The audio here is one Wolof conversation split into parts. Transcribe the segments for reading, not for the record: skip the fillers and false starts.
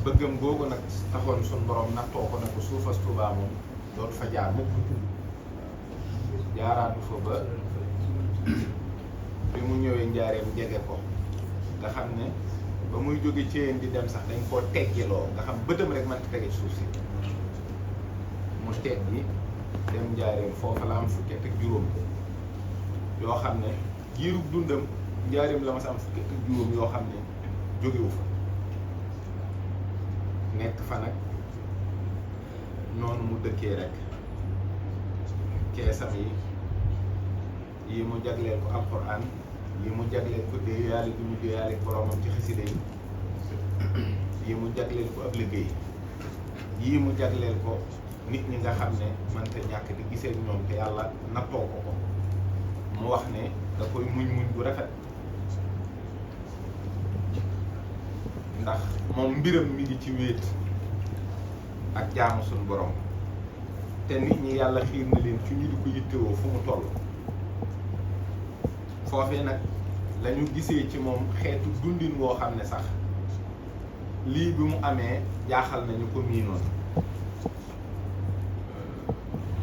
bëggam googu nag taxoon suñ borom nattoo ko ne ko suufas Tuubaa moom dootu fa jaar mukk jaaraatu fa ba bi mu ñëwee njaareem jege ko nga xam ne ba muy jóge Ceyeen di dem sax dañ koo teggiloo nga xam bëtam rek man tege suuf si mu teggi dem njaareem foofa la am fukki at ak juróom yoo xam ne giirub dundam njaareem la ma sa am fukki at ak juróom yoo xam ne jógewu fa nekk fa nag noonu mu dëkkee rek keesam yi mu jagleel ko alxuraan yi mu jagleel ko déeyaale bi mu déeyaale boromam ci xasida yi mu jagleel ko ab liggéey yii mu jagleel ko nit ñi nga xam ne mënta ñàkk di gisee ñoom te yàlla nattoo ko mu wax ne da koy muñ bu rafet ndax moom mbiram mi ngi ci wéet ak jaamu suñu borom te nit ñi yàlla xiir na leen ci ñu di ko yittewoo fu mu toll foofee nag lañu gisee ci moom xeetu dundin woo xam ne sax lii bi mu amee jaaxal nañu ko miinoon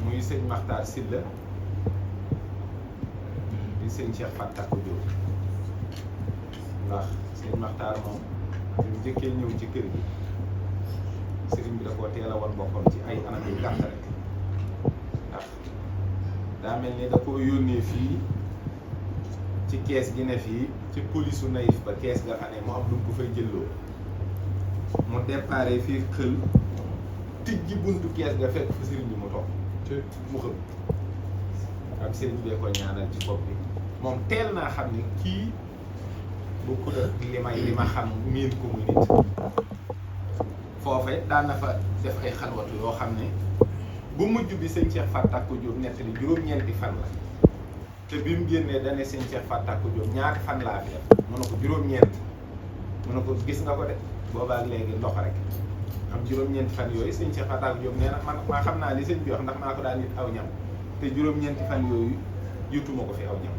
muy sëñ Maxtaar Silla di sëñ Cheikh Fatakko Diop ndax sëñ Maxtaar moom bi mu njëkkee ñëw ci kër gi sëriñ bi da koo teel a wan boppam ci ay anam yu gàtt rek ndax daa mel ni da koo yónnee fii ci kees gi ne fii ci polisu Naïf ba kees nga xam ne mu am lu ko fay jëlloo mu déparé fii xël tijji buntu kees nga fekk fa sëriñ bi mu toog mu xël ak sëriñ bee ko ñaanal ci bopp bi moom teel naa xam ni kii bokkul ak li ma xam miin ko muy nit foofe daan na fa def ay xalwatu yoo xam ne bu mujj bi sëñ Cheikh Fatakko Diop nettali juróom-ñeenti fan la te bi mu génnee dane sëñ Cheikh Fatakko Diop ñaari fan laa fi def mu ne ko juróom-ñeent mu ne ko gis nga ko de boobaak léegi ndox rek xam juróom-ñeenti fan yooyu sëñ Cheikh Fatakko Diop nee na man maa xam naa li sëñ bi wax ndax maa ko daan nit aw ñam te juróom-ñeenti fan yooyu yutuma ko fi aw ñam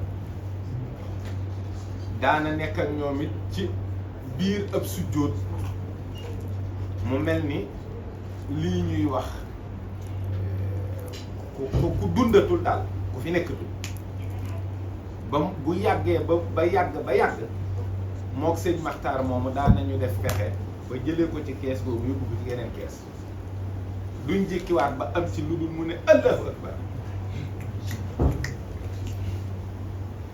daana nekk ak ñoom it ci biir ab sujjóot mu mel ni lii ñuy wax ku dundatul daal ku fi nekkatul ba bu yàggee ba yàgg mook sëñ Maxtaar moomu daan nañu def pexe ba jëlee ko ci kees boobu yóbbu ko ci yeneen kees duñ jékkiwaat ba am ci lu dul mu ne Allahu akbar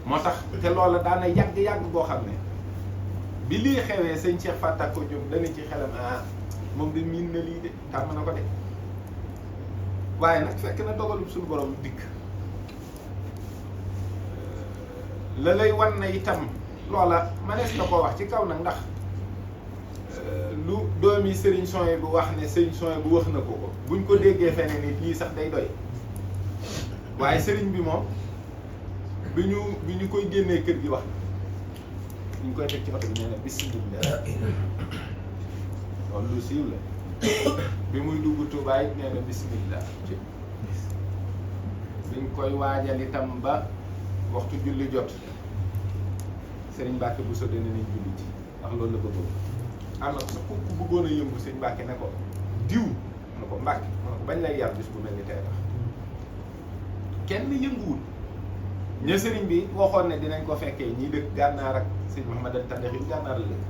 moo tax te loola daana yàgg boo xam ne bi lii xewee sëñ Cheikh Fatakko Diop dana ci xelam moom de miin na lii de tàmm na ko de waaye nag fekk na dogalub suñu borom dikk la lay wan na itam loola manees na koo wax ci kaw nag ndax lu doomi sëriñ Soye bu wax ne sëriñ Soye bu wax na ko buñ ko déggee feneen nit lii sax day doy waaye sëriñ bi moom bi ñu koy génnee kër gi wax na ñu koy teg ci oto bi nee na bismillah loolu lu siiw la bi muy dugg Tuubaa it nee na bismillah biñ koy waajal itam ba waxtu julli jot sëriñ Mbàkke bu soddee nañ julli ci ndax loolu la bëggoon am na sax ku bëggoon a yëngu sëriñ Mbàkke ne ko diw mu ne ko Mbàkke mu ne ko bañ lay yar bis bu mel ni tey tax kenn yënguwul ña sëriñ bi waxoon ne dinañ ko fekkee ñii dëkk gànnaar ak sëriñ Mouhamadou Tandax yi gànnaar la dëkk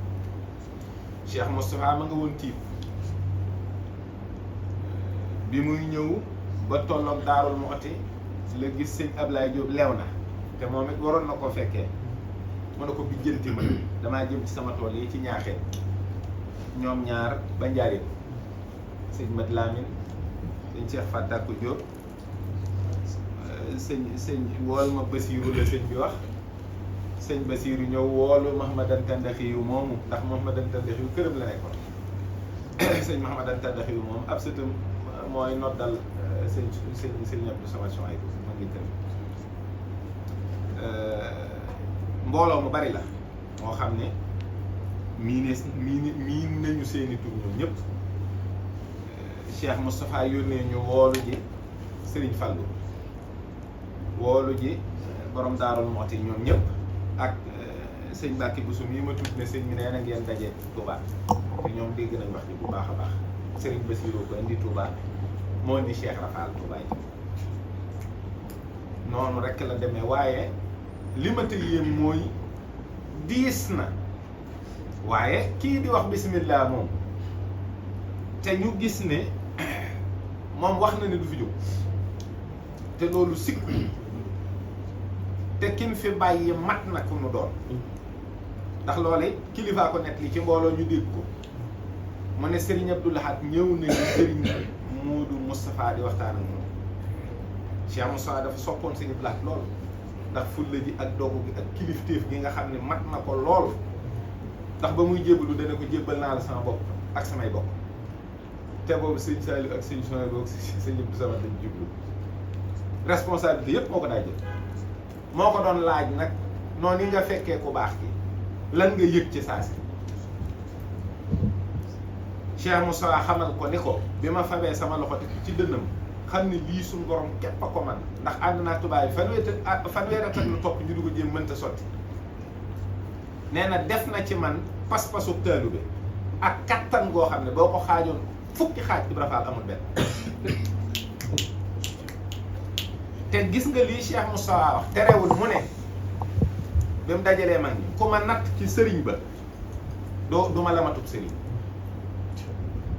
Cheikh Moustapha ma nga woon tiib bi muy ñëw ba tolloog Daarul Muxti la gis sëñ Ablaye Diop leew na te moom it waroon na ko fekkee mu ne ko bi jënti ma damaa jëm ci sama tool yi ci ñaaxee ñoom ñaar ba njaareem sëñ Mat Lamine sëñ Cheikh Fatakko Diop sëñ wool ma Basiiru la sëñ bi wax sëñ Basiiru ñëw woolu Mahmadan Tandaxi yu moomu ndax Mahmadan Tandaxi yu këram la nekkoon sëñ Mahmadan Tandaxi yu moom ab sëtam mooy noddal sëñ Abdou Samad Soay ma ngi tëdd mbooloo mu bari la moo xam ne miin nañu seeni tur ñoom ñëpp Cheikh Moustapha yónnee ñu woolu ji Serigne Fallou woolu ji borom Daarul Muxti ñoom ñëpp ak sëñ Mbàkke Bousso mii ma tudd ne sëñ bi nee na ngeen daje Tuubaa te ñoom dégg nañ wax ji bu baax a baax Serigne Bassirou ko indi Touba moo indi Cheikh Rafal Touba ji noonu rek la demee waaye li ma te yéem mooy diis na waaye kii di wax bismillah moom te ñu gis ne moom wax na ne du fi jóg te loolu sikku te kin fi bàyyi mat na ku nu doon ndax loole kilifaa ko net li ci mbooloo ñu dégg ko mu ne Serigne Abdou Lahad ñëw nañu Serigne Modou Moustapha di waxtaan ak moom Cheikh Moustapha dafa soppoon Serigne Abdou Lahad lool ndax fulla ji ak dogu gi ak kilifteef gi nga xam ne mat na ko lool ndax ba muy jébbalu dana ko jébbal naa la sama bopp ak samay bopp te boobu sëñ Saliou ak sëñ Sonia boog sëñ Abdou Samad lañ jublu responsabilité yëpp moo ko daa jël moo ko doon laaj nag noonu yi nga fekkee ku baax gi lan nga yëg ci saa si Cheikh Moussa xamal ko ni ko bi ma fabee sama loxo te ci dënnam xam ne lii suñu borom képp a ko man ndax ànd naa tubaab yi fanweeri at lu topp ñu du ko jéem mënta sotti nee na def na ci man pas-pasu taalube ak kattan goo xam ne boo ko xaajoon fukki xaaj Ibra Fall amul benn te gis nga lii Cheikh Moussa wax terewul mu ne ba mu dajalee mag ñi ku ma natt ci sëriñ ba du ma la matub sëriñ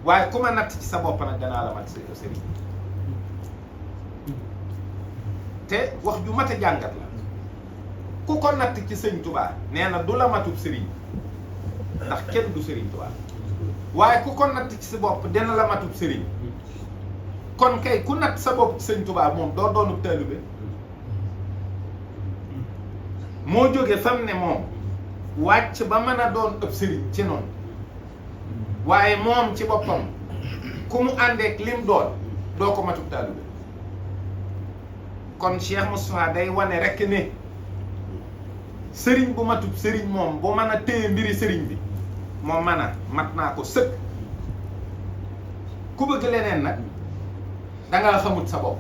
waaye ku ma natt ci sa bopp nag danaa la mat sëriñ te wax ju mat a jàngat la ku ko natt ci sëñ Touba nee na du la matub sëriñ ndax kenn du sëriñ Touba waaye ku ko natt ci sa bopp dina la matub sëriñ kon kay ku natt sa bopp ci sëñ Touba moom doo doonub taalibe moo jóge fam ne moom wàcc ba mën a doon ëpp sëriñ ci noonu waaye moom ci boppam ku mu àndeek lim doon doo ko matub taalibe kon Cheikh Moustapha day wane rekk ne sëriñ bu matub sëriñ moom bu mën a téye mbiri sëriñ bi moom mën a mat naa ko sëkk ku bëgg leneen nag danga la xamut sa bopp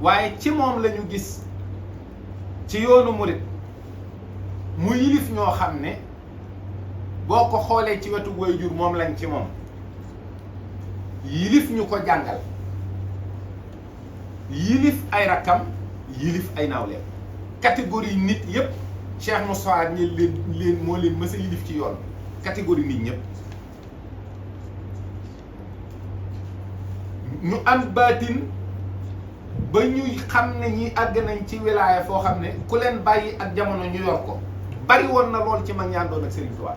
waaye ci moom lañu gis ci yoonu murit mu yilif ñoo xam ne boo ko xoolee ci wetu waajur moom lañ ci moom yilif ñu ko jàngal yilif ay rakkam yilif ay nawleem catégorie nit yépp Cheikh Moustapha ñi leen moo leen mës a yilif ci yoon catégorie nit ñëpp ñu am baatin ba ñuy xam ne ñi àgg nañ ci wilaaya foo xam ne ku leen bàyyi ak jamono ñu yor ko bari woon na lool ci mag ñaan doon ak Serigne Touba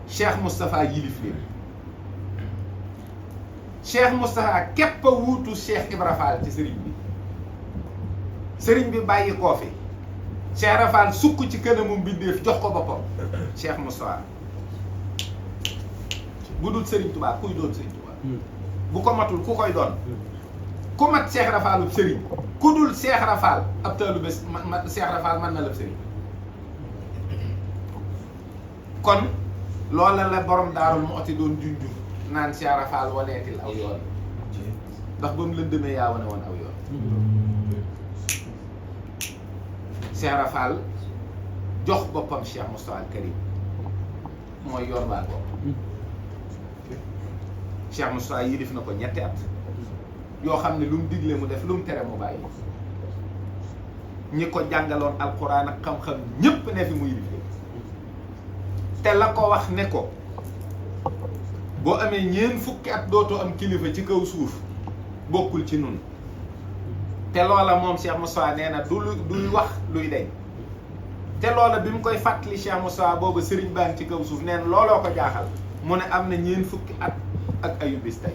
Cheikh Moustapha yilif leen Cheikh Moustapha képp a wuutu Cheikh Ibra Fall ci sëriñ bi bàyyi koo fi Cheikh Ibra Fall sukk ci kanamu mbindeef jox ko boppam Cheikh Moustapha bu dul Serigne Touba kuy doon Serigne Touba bu ko matul ku koy doon ku mat Cheikh Ibra Fall sëriñ ku dul Cheikh Ibra Fall ab taalibe Cheikh Ibra Fall mën na la sëriñ kon loola la borom Daarul Muxti doon junju naan Cheikh Ibra Fall waneetil aw yoon ndax ba mu lëndëmee yaa wane woon aw yoon Cheikh Ibra Fall jox boppam Cheikh Moustapha al Karim mooy yoon baa bopp Cheikh Moustapha yilif na ko ñetti at yoo xam ne lu mu digle mu def lu mu tere mu bàyyi ñi ko jàngaloon alquran ak xam-xam ñépp ne fi mu yilif te la ko wax ne ko boo amee ñeent fukki at dootoo am kilifa ci kaw suuf bokkul ci nun te loola moom Cheikh Moustapha nee na duy wax luy deñ te loola bi mu koy fàttali Cheikh Moustapha booba sëriñ baa ngi ci kaw suuf nee na looloo ko jaaxal mu ne am na ñeent fukki at ak ayu bis tey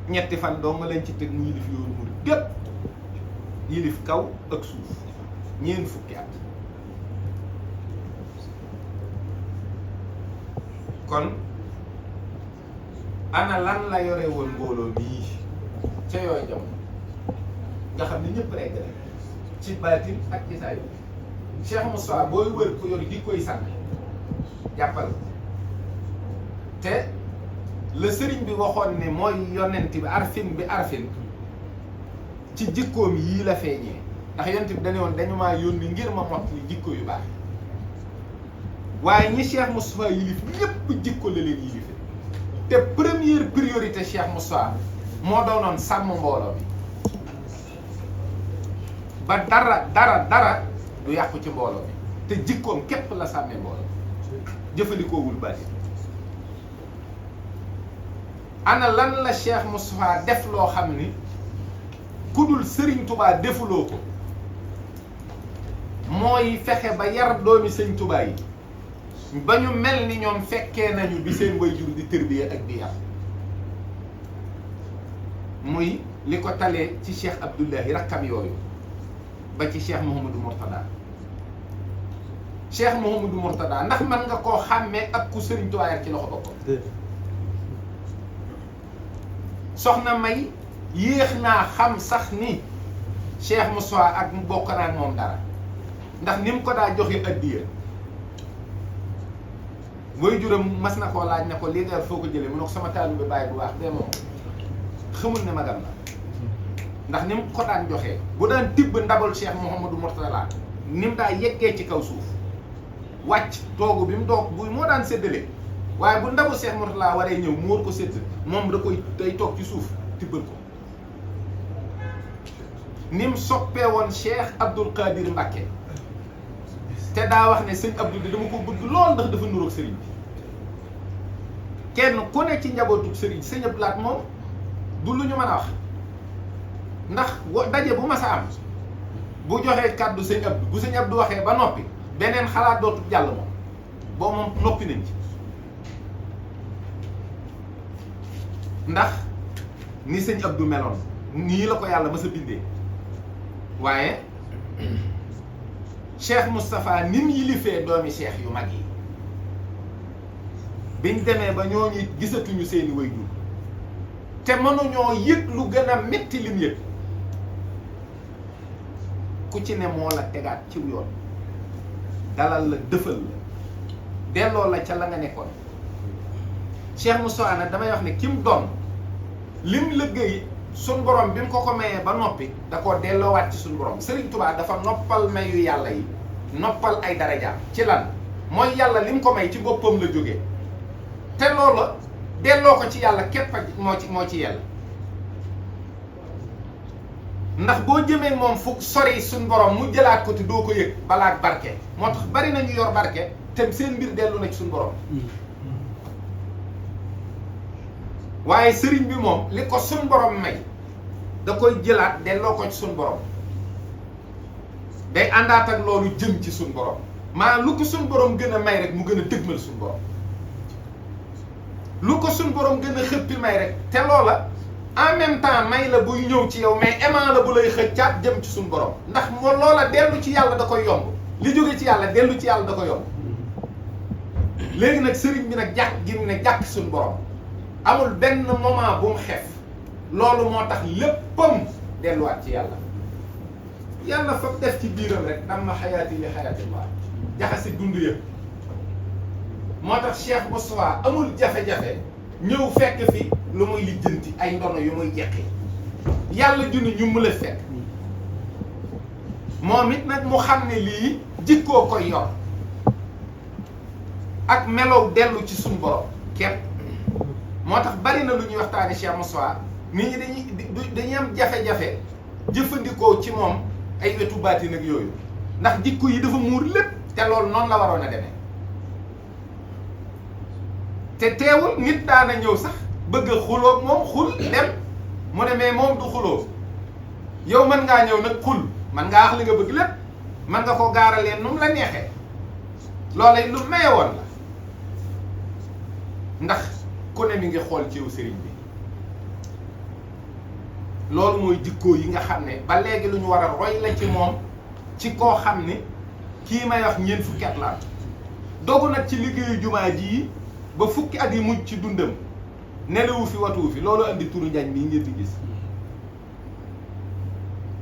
ñetti fan doo nga leen ci teg mu yilif yoonu murid gépp yilif kaw ak suuf ñeent fukki at kon ana lan la yore woon mbooloo mii ca yooyu jamono nga xam ne ñëpp rek rek ci baatin ak ci saa yu Cheikh Moustapha booy wër ko yor di koy sànni jàppal te la sëriñ bi waxoon ne mooy yonent bi arfin ci jikkoom yii la feeñee ndax yonent bi dañu woon dañu maa yónni ngir ma mot li jikko yu baax waaye ñi Cheikh Moustapha yilif ñépp jikko la leen yilife te première priorité Cheikh Moustapha moo doonoon sàmm mbooloo bi ba dara du yàqu ci mbooloo bi te jikkoom képp la sàmmee mbooloo jëfandikoowul bari ana lan la Cheikh Moustapha def loo xam ni ku dul Serigne Touba defuloo ko mooy fexe ba yar doomi Sëñ Touba yi ba ñu mel ni ñoom fekkee nañu bi seen waajur di tërbiye ak di yar muy li ko talee ci Cheikh Abdoulahi rakkam yooyu ba ci Cheikh Mouhamadou Mourtada Cheikh Mouhamadou Mourtada ndax mën nga koo xàmmee ak ku Serigne Touba yar ci loxo boppam soxna May yéex naa xam sax ni Cheikh Moussa ak bokk naa ak moom dara ndax ni mu ko daa joxe addiya mooy juram mas na koo laaj ne ko lii daal foo ko jëlee mu ne ko sama taalibe bi bàyyi bu baax de moom xamul ne magam la ndax ni mu ko daan joxee bu daan tibb ndabal Cheikh Mouhamadou Mourtada ni mu daa yeggee ci kaw suuf wàcc toogu bi mu doog bu moo daan séddale waaye bu ndabu Cheikh Mourtada waree ñëw mu war ko sédd moom da koy day toog ci suuf tibbal ko ni mu soppee woon Cheikh Abdoul Qadir Mbacké te daa wax ne sëñ Abdou bi dama ko bëgg lool ndax dafa nuroog sëriñ bi kenn ku ne ci njabootu sëriñ sëñ Abdou Lahat moom du lu ñu mën a wax ndax daje bu mas a am bu joxee kàddu sëñ Abdou bu sëñ Abdou waxee ba noppi beneen xalaat dootu jàll moom boo moom noppi nañ ci ndax ni sëñ Abdou meloon nii la ko yàlla mas a bindee waaye Cheikh Moustapha ni mu yilifee doomi cheikh yu mag yi biñ demee ba ñooñu gisatuñu seeni waajur te mënuñoo yëg lu gën a metti lim yëg ku ci ne moo la tegaat ciw yoon dalal la dëfal la delloo la ca la nga nekkoon Cheikh Moustapha nag damay wax ne ki mu doon lim liggéey suñ borom bi mu ko mayee ba noppi da koo delloowaat ci suñ borom Serigne Touba dafa noppal mayu yàlla yi noppal ay daraja ci lan mooy yàlla li mu ko may ci boppam la jógee te loola delloo ko ci yàlla képp moo ci yàlla ndax boo jëmee moom fu sori suñ borom mu jëlaat ko te doo ko yëg balaat barke moo tax bari nañu yor barke te seen mbir dellu na ci suñ borom waaye sëriñ bi moom li ko suñ borom may da koy jëlaat delloo ko ci suñ borom day àndaat ak loolu jëm ci suñ borom maanaam lu ko suñ borom gën a may rek mu gën a dëgmal suñ borom lu ko suñ borom gën a xëppi may rek te loola en même temps may la buy ñëw ci yow mais aimant la bu lay xëccaat jëm ci suñ borom ndax moo loola dellu ci yàlla da koy yomb li jóge ci yàlla dellu ci yàlla da koy yomb léegi nag sëriñ bi nag jàkk gi mu ne jàkk suñ borom amul benn moment bu mu xef loolu moo tax léppam delluwaat ci yàlla yàlla fa def ci biiram rek dama xayaati li xayaatillah jaxasi dund yëpp moo tax Cheikh Moustapha amul jafe-jafe ñëw fekk fi lu muy lijjanti ay ndono yu muy jeqi yàlla junni ñu mu la fekk moom it nag mu xam ne lii jikkoo koy yor ak melow dellu ci suñu borom képp moo tax bari na lu ñuy waxtaane Cheikh Moustapha nit ñi dañuy am jafe-jafe jëfandikoo ci moom ay wetu baati nag yooyu ndax jikko yi dafa muur lépp te loolu noonu la waroon a demee te teewul nit daana ñëw sax bëgg a xuloo moom xul dem mu ne mais moom du xuloo yow mën ngaa ñëw nag xul mën ngaa wax li nga bëgg lépp mën nga ko gaaralee nu mu la neexee loola lu maye woon la ndax ku ne mi ngi xool ci yow sëriñ bi loolu mooy jikkoo yi nga xam ne ba léegi lu ñu war a roy la ci moom ci koo xam ne kii may wax ñeent fukki at la dogu nag ci liggéeyu jumaa ji ba fukki at yi mujj ci dundam nelewu fi watuwu fi loolu andi turu njañ bii ngeen di gis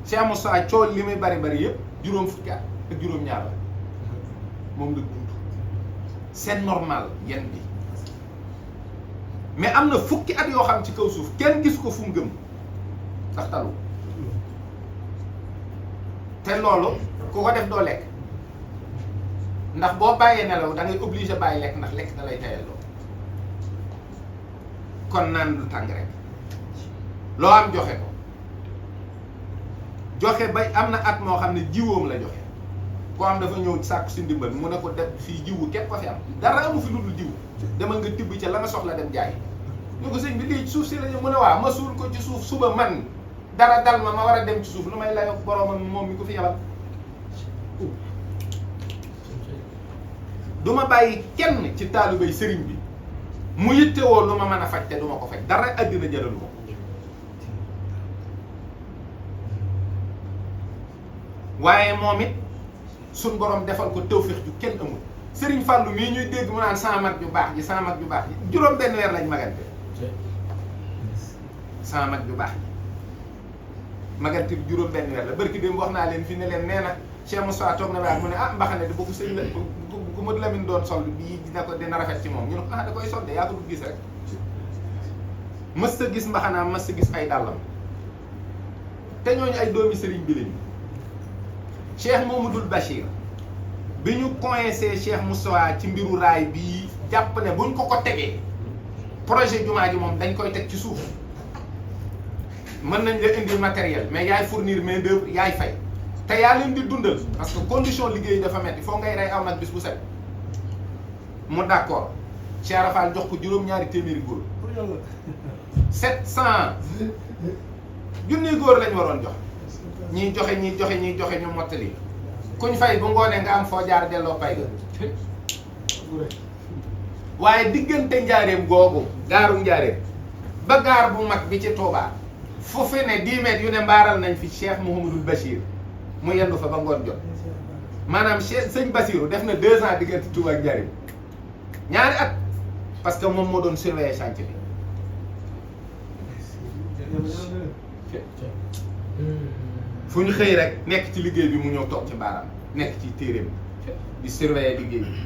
Cheikh Moussa cool li muy bari bari yëpp juróom fukki at ak juróom-ñaar la moom la dund c'est normal yen bi mais am na fukki at yoo xam ci kaw suuf kenn gis ko fu mu gëm ndax talu te loolu ku ko def doo lekk ndax boo bàyyee nelaw da ngay obligé bàyyi lekk ndax lekk da lay tayalloo kon naan lu tàng rek loo am joxe ko joxe bay am na at moo xam ne jiwoom la joxe koo am dafa ñëw sàkku si ndimbal mu ne ko def fii jiwu képp ko fi am dara amu fi lu dul jiwu demal nga tibb ca la nga soxla dem jaay ñu ko sëñ bi lii suuf si la ñu mën a waa ma suul ko ci suuf suba man dara dal ma war a dem ci suuf lu may layoo boromam moom mi ko fi yabal du ma bàyyi kenn ci taalibay sëriñ bi mu yittewoo lu ma mën a faj te du ma ko faj dara àddina jëralu ko waaye moom it suñ borom defal ko tawféex ju kenn amul sëriñ Fallou mii ñuy dégg mu naan sama mag ju baax ji sama mag ju baax ji juróom benn weer lañ magante sama mag ju baax ji magante bi juróom benn weer la barki démb wax naa leen fi ne leen nee na Cheikh Moussa toog na baax mu ne ah mbaxane de boobu sëñ la bu Modou Lamine doon sol bii dina rafet ci moom ñu ne ko ah da koy sol de yaa ko gis rek mës ta gis mbaxanaam mës ta gis ay dàllam te ñooñu ay doomi sëriñ bi lañu Cheikh Mamadou Bachir bi ñu coincé Cheikh Moussa ci mbiru raay bii jàpp ne buñ ko tegee projet jumaa ji moom dañ koy teg ci suuf mën nañ la indi matériel mais yaay fournir main d'œuvre yaay fay te yaa leen di dundal parce que condition liggéey dafa metti foo ngay rey aw nag bis bu set mu d'accord Cheikh Rafal jox ko juróom-ñaari téeméeri góor 700 junniy góor lañ waroon jox ñiy joxe ñu mottali kuñ fay bu ngoonee nga am foo jaar delloo pay ga waaye diggante njaareem googu gaaru njaareem ba gaar bu mag bi ci Touba fu fi ne 10 mètres yu ne mbaaral nañ fi Cheikh Mouhamadul Bachir mu yendu fa ba ngoon jot maanaam Cheikh sëñ Bassirou def na 2 ans diggante Touba ak njaareem ñaari at parce que moom moo doon surveiller chantier bi fu ñu xëy rek nekk ci liggéey bi mu ñëw toog ci mbaaram nekk ci téeréem di surveiller liggéey bi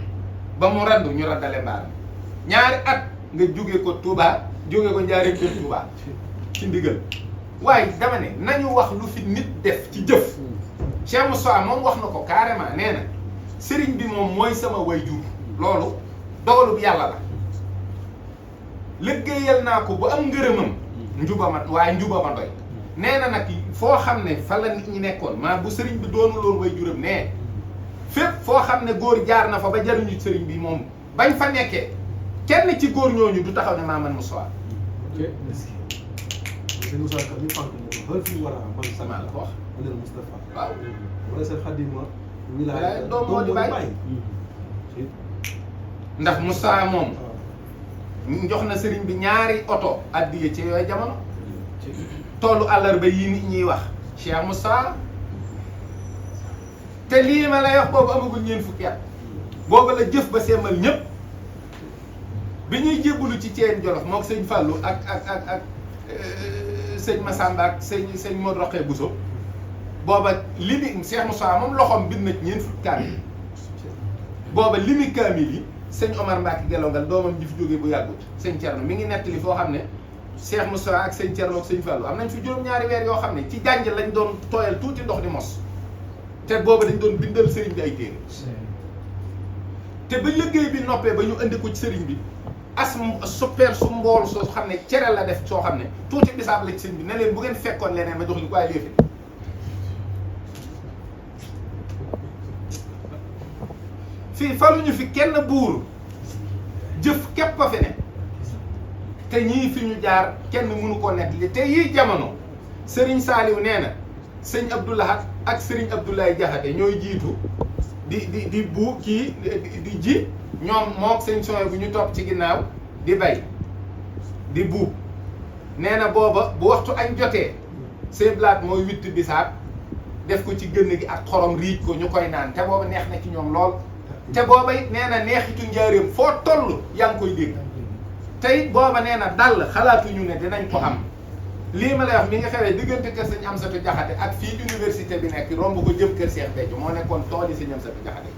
ba mu randu ñu randale mbaaram ñaari at nga jóge ko Touba jóge ko njaareem dem Touba ci ndigal waaye dama ne nañu wax lu fi nit def ci jëf Cheikh Moussa moom wax na ko carrément nee na sëriñ bi moom mooy sama wayjur loolu dogalu bi yàlla la liggéeyal naa ko ba am ngërëmam njuba ma waaye njuba ma doy nee na nag foo xam ne fa la nit ñi nekkoon maa bu sëriñ bi doonu loon wayjuram nee fépp foo xam ne góor jaar na fa ba jariñu sëriñ bi moom bañ fa nekkee kenn ci góor ñooñu du taxaw ne maa man Moussa sëñ Moussa Ka ñu fànk ne ko fi war a am man sama la ko wax wala Moustapha waaw wala seen xadima wilaaya doom moo di bàyyi ndax Moussa moom jox na sëriñ bi ñaari oto addiye ci yooyu jamono toolu àllarba yi nit ñiy wax Cheikh Moussa te lii ma lay wax boobu amagul ñeent fukki at boobu la jëf ba semmal ñëpp bi ñuy jébbalu ci Thiène Jolof mook sëñ Fallou ak sëñ Massamba ak sëñ Modou Rokhaya Bousso booba limi Cheikh Moussa moom loxoom bind na ci ñeent fukki kaamil booba limi kaamil yi sëñ Omar Mbacke Gelongal doomam ji fi jógee bu yàggut sëñ Thierno mi ngi nettali foo xam ne Cheikh Moussa ak sëñ Thierno ak sëñ Fallou am nañ fi juróom-ñaari weer yoo xam ne ci jànj lañ doon tooyal tuuti ndox di mos te booba dañ doon bindal sëriñ bi ay téere te ba liggéey bi noppee ba ñu indi ko ci sëriñ bi as super su mbool soo xam ne cere la def soo xam ne tuuti bisaab la ci sëriñ bi ne leen bu ngeen fekkoon leneen ma jox li ko waaye léefi fii faluñu fi kenn buur jëf képp a fi ne te ñii fi ñu jaar kenn mënu ko nekk li te yii jamono Serigne Saliou nee na sëñ Abdoulahat ak Serigne Abdoulaye Diakhaté ñooy jiitu di bu kii di ji ñoom mook sëñ sooy bu ñu topp ci ginnaaw di bay di buub nee na booba bu waxtu añ jotee seen blaat mooy witt bisaab def ko ci gënn gi ak xorom riij ko ñu koy naan te booba neex na ci ñoom lool te booba it nee na neexitu njaareem foo toll yaa ngi koy dégg tey booba nee na dal xalaatuñu ne dinañ ko am lii ma lay wax mi nga xewee diggante kër sëñ Amsatu Jaxate ak fii université bi nekk romb ko jëm kër Cheikh Béthio moo nekkoon tool yi sëñ Amsatu Jaxate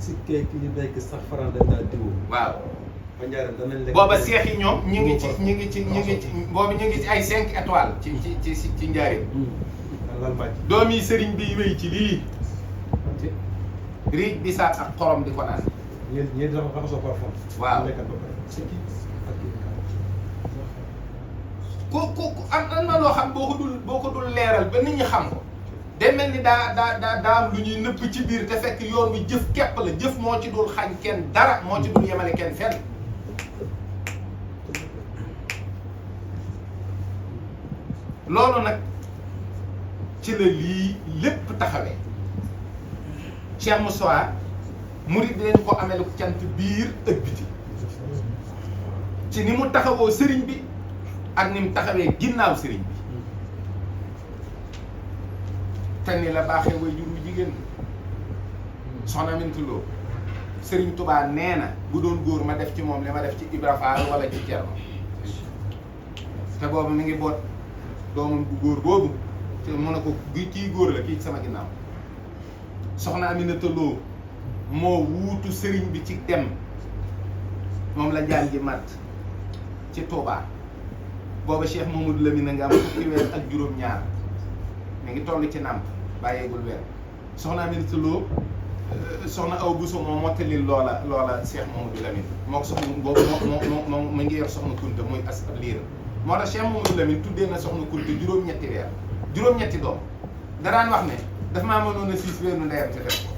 si kay ki ñu nekk sax faral dañ daa diwoo waaw ba njaaram danañ lekk booba seex yi ñoom ñu ngi ci boobu ñu ngi ci ay 5 étoiles ci njaareem lal màcc. doomi sëriñ bi wéy ci lii riij bi saat ak xorom di ko naan ñeent dafa raxasoo parfum. waaw lekkat ba pare. c'est qui ak kii ku am na loo xam boo ko dul leeral ba nit ñi xam ko day mel ni daa am lu ñuy nëpp ci biir te fekk yoon wi jëf képp la jëf moo ci dul xañ kenn dara moo ci dul yemale kenn fenn loolu nag ci la lii lépp taxawee Cheikh Moussa murid bi dañ ko amelu cant biir ak biti ci ni mu taxawoo sëriñ bi ak ni mu taxawee ginnaaw sëriñ bi te ni la baaxee way jur wu jigéen soxna Aminta Lo sëriñ Touba nee na bu doon góor ma def ci moom li ma def ci Ibra Fall wala ci Cerno te boobu mi ngi boot doomam bu góor boobu te mu ne ko kii góor la kii sama ginnaaw soxna Aminata Lo moo wuutu sëriñ bi ci dem moom la jaan ji mat ci Touba booba Cheikh Mamadou Lamine nga am fukki weer ak juróom-ñaar mi ngi toll ci nàmp bàyyeegul weer soxna Aminata Lo soxna Awa Bousso moo mottalil loola Cheikh Mamadou Lamine moo ko soxna boobu moo mu ngi yor soxna Kunta muy as ab liir moo tax Cheikh Mamadou Lamine tuddee na soxna Kunta juróom-ñetti weer juróom-ñetti doom da daan wax ne dafa maa mënoon a siis weeru ndeyam te def ko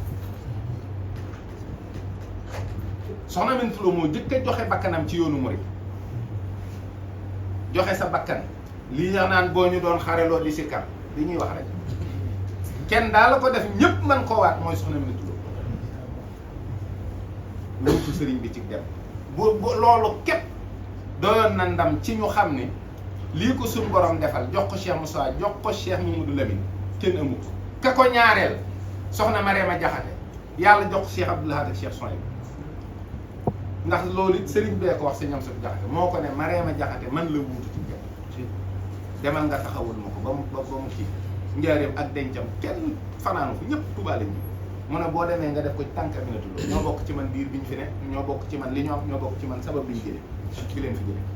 soxna Aminata Lo moo jëkk a joxe bakkanam ci yoonu murid joxe sa bakkan lii nga naan boo ñu doon xareloo di sikkar li ñuy wax rek kenn daal la ko def ñëpp man koo waat mooy soxna Aminata Lo wuutu sëriñ bi ci dem bu loolu képp doyoon na ndam ci ñu xam ne lii ko suñu borom defal jox ko Cheikh Moussa jox ko Cheikh Mamadou Lamine kenn amu ko ka ko ñaareel soxna Mariama Jaxate yàlla jox ko Cheikh Abdoul Ahad ak Cheikh Sonia ndax loolu it sëriñ bee ko wax sa ñoom sa Jaxate moo ko ne Mariama Jaxate man la wuutu ci dem demal nga taxawul ma ko ba mu kii njaareem ak dencam kenn fanaanu fu ñëpp Tuubaa lañ ñu mu ne boo demee nga def ko tànk Aminata Lo ñoo bokk ci man biir bi ñu fi ne ñoo bokk ci man li ñoo ñoo bokk ci man sabab bi ñu jëlee bi leen fi jëlee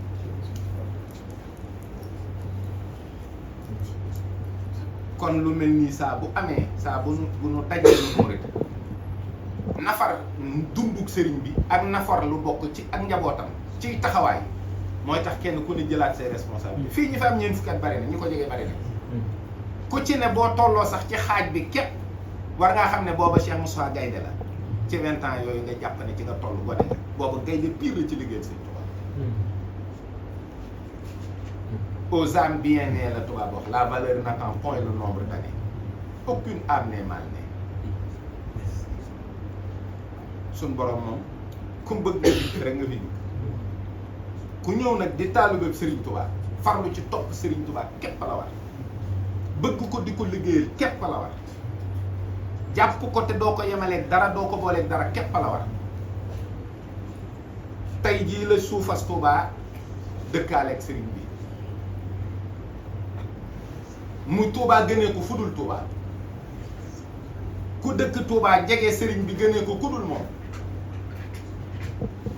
kon lu mel nii saa bu amee saa bu nu dajee lu murit nafar dunduk sëriñ bi ak nafar lu bokk ci ak njabootam ci taxawaay mooy tax kenn ku ne jëlaat say responsabilités fii ñi fa am ñeent fukki at bari na ñi ko jege bari na ku ci ne boo tolloo sax ci xaaj bi képp war ngaa xam ne booba Cheikh Moussa gaynde la ci 20 ans yooyu nga jàpp ne ci nga toll gone nga booba gaynde pire la ci liggéey Sëriñ Tuubaa aux âmes bien nées la tubaab wax la valeur n'attend point le nombre d'années aucune âme n'est mal née suñ borom moom ku bëgg nga dikk rek nga fi dikk ku ñëw nag di taalibe Sëriñ Tuubaa farlu ci topp Sëriñ Tuubaa képp la war bëgg ko di ko liggéeyal képp la war jàpp ko te doo ko yemaleeg dara doo ko booleeg dara képp la war tey jii la suufas Tuubaa dëkkaaleeg sëriñ bi muy Tuubaa gënee ko fudul Tuubaa ku dëkk Tuubaa jege sëriñ bi gënee ko kudul moom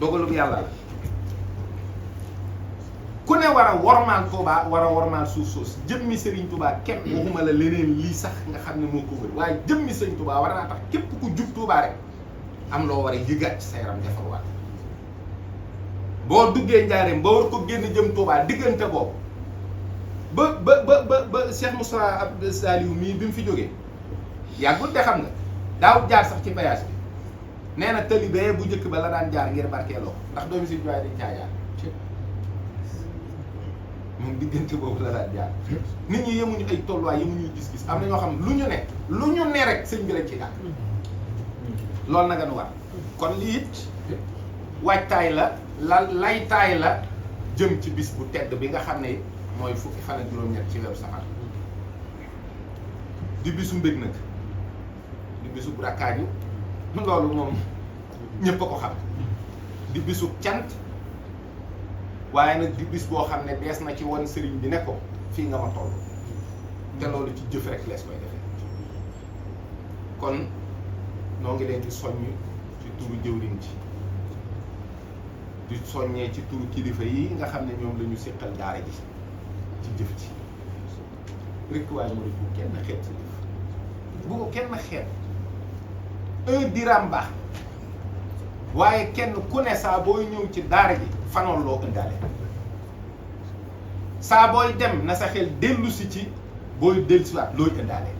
dogalub yàlla la ku ne war a wormaal Tuubaa war a wormaal suuf soos jëmmi Sëriñ Tuubaa képp waxuma la leneen lii sax nga xam ne moo ko wër waaye jëmmi Sëriñ Tuubaa war naa tax képp ku jub Tuubaa rek am loo war a yëgaat ci sa yaram defarwaat boo duggee njaareem ba war ko génn jëm Tuubaa diggante boobu ba Cheikh Moussa Abdou Saliou mii bi mu fi jógee yàggul de xam nga daaw jaar sax ci voyage bi nee na tëli bee bu njëkk ba la daan jaar ngir barkeeloo ndax doomi Sëriñ Tuubaa dañ caa jaar moom diggante boobu la daan jaar nit ñi yemuñu ay tolluwaay yemuñu gis-gis am na ñoo xam lu ñu ne rek sëñ bi lañ ci daal loolu nag nu war kon lii it waajtaay la laytaay la jëm ci bis bu tedd bi nga xam ne mooy fukki fan ak juróom-ñett ci weeru safar di bisu mbég nag di bisu rakkaaju loolu moom ñëpp a ko xam di bisu cant waaye nag di bis boo xam ne dees na ci won sëriñ bi ne ko fii nga ma toll te loolu ci jëf rek lees koy defee kon noo ngi leen di soññ ci turu jëwriñ ci di soññee ci turu kilifa yi nga xam ne ñoom la ñu séqal daara ji ci jëf ci rek waaye mu bu kenn xeet si bu ko kenn xeet 1 dirham baax waaye kenn ku ne saa booy ñëw ci daara ji fanoon loo ëndaale saa booy dem na sa xel dellu si ci booy dellusiwaat looy ëndaale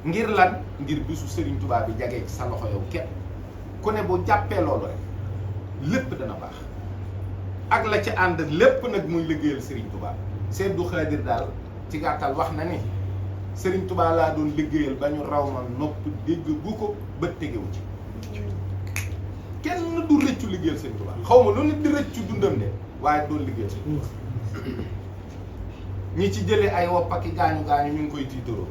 ngir lan ngir bisu Serigne Touba bi jagee ci sa loxo yow kenn ku ne bu jàppee loolu rek lépp dana baax ak la ci ànd lépp nag muy liggéeyal Serigne Touba Seydou Khadir daal ci gàttal wax na ni Serigne Touba laa doon liggéeyal ba ñu raw ma nopp dégg bu ko bët tegewu ci kenn du rëccu liggéeyal Serigne Touba xaw ma lu nit di rëccu dundam de waaye doon liggéeyal Serigne Touba ñi ci jëlee ay wopp ak i gaañu ñu ngi koy tiitaroo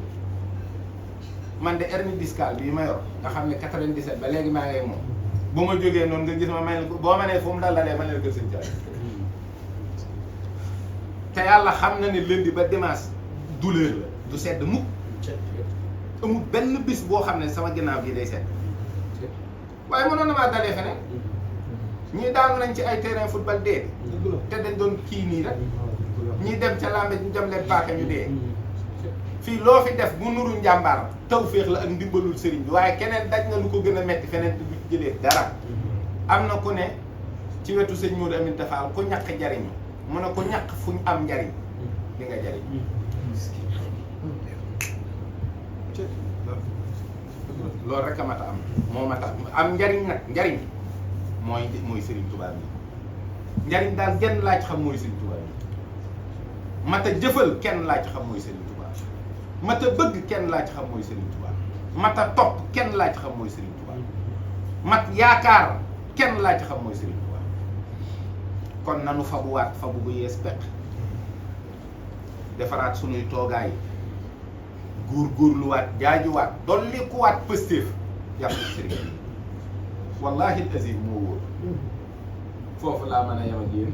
man de hernie discale bii ma yor nga xam ne 97 ba léegi maa ngi moom bu ma jógee noonu nga gis ma may ko boo ma nee fu mu dallalee ma ne la kër sëñ Thiaw te yàlla xam na ne lundi ba dimanche douleur la du sedd mukk amul benn bis boo xam ne sama ginnaaw gi day sedd waaye mënoon na maa dalee feneen ñii daanu nañ ci ay terrain football dee te dañ doon kii nii rek ñii dem ca lambe ñu dem leen paaka ñu dee fii loo fi def bu nuru njàmbaar taw féex la ak ndimbalul sëriñ bi waaye keneen daj na lu ko gën a metti feneen te du jëlee dara am na ku ne ci wetu sëñ Modou Aminta Fall ku ñàkk jariñu mu ne ku ñàkk fu ñu am njariñ li nga jariñ loolu rek a mat a am moo mat a am njariñ nag njariñ mooy Serigne Touba bi njariñ daal genn laa ci xam mooy Serigne Touba bi mat a jëfal kenn laa ci xam mooy Serigne Touba mat a bëgg kenn laa ci xam mooy Serigne Touba mat a topp kenn laa ci xam mooy Serigne Touba mat yaakaar kenn laa ci xam mooy Serigne Touba kon nanu fabuwaat fabu bu yees peq defaraat sunuy toogaay góorgóorluwaat jaajuwaat dolli kuwaat pëstéef yàqu sëriñ bi wallahi azim moo wóor foofu laa mën a yem ak yéen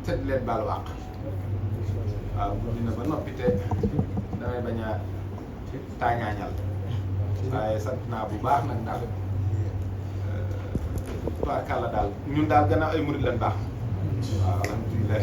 te di leen baalu àq waaw guddi na ba noppi te damay bañ a taañaañal waaye sant naa bu baax nag ndax tubaarkàlla daal ñun daal gannaaw ay murid lañ baax waaw alhamdulilah